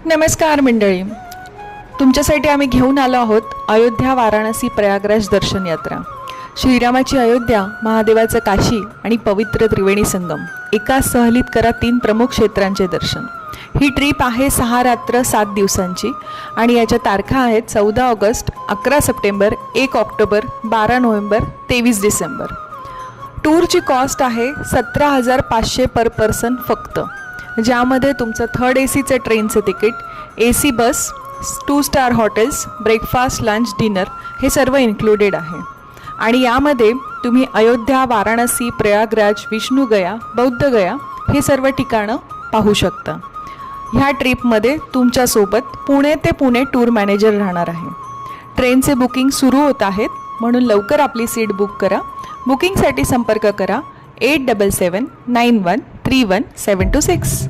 नमस्कार मंडळी, तुमच्यासाठी आम्ही घेऊन आलो आहोत अयोध्या वाराणसी प्रयागराज दर्शन यात्रा। श्रीरामाची अयोध्या, महादेवाचं काशी आणि पवित्र त्रिवेणी संगम एका सहलीत करा 3 प्रमुख क्षेत्रांचे दर्शन। ही ट्रिप आहे 6 रात्र 7 दिवसांची आणि याच्या तारखा आहेत 14 August, 11 September, 1 October, 12 November, 23 December. टूरची कॉस्ट आहे 17,500 पर पर्सन फक्त, ज्यामध्ये तुमचं थर्ड एसीचं ट्रेनचं ticket, AC bus, 2 star hotels, breakfast, lunch, dinner हे सर्व इन्क्लुडेड आहे। आणि यामध्ये तुम्ही अयोध्या, वाराणसी, प्रयागराज, विष्णुगया, बौद्धगया हे सर्व ठिकाणं पाहू शकता। ह्या ट्रिपमध्ये तुमच्यासोबत पुणे ते पुणे टूर मॅनेजर राहणार आहे। ट्रेनचे बुकिंग सुरू होत आहेत, म्हणून लवकर आपली सीट बुक करा। बुकिंगसाठी संपर्क करा 8779131726।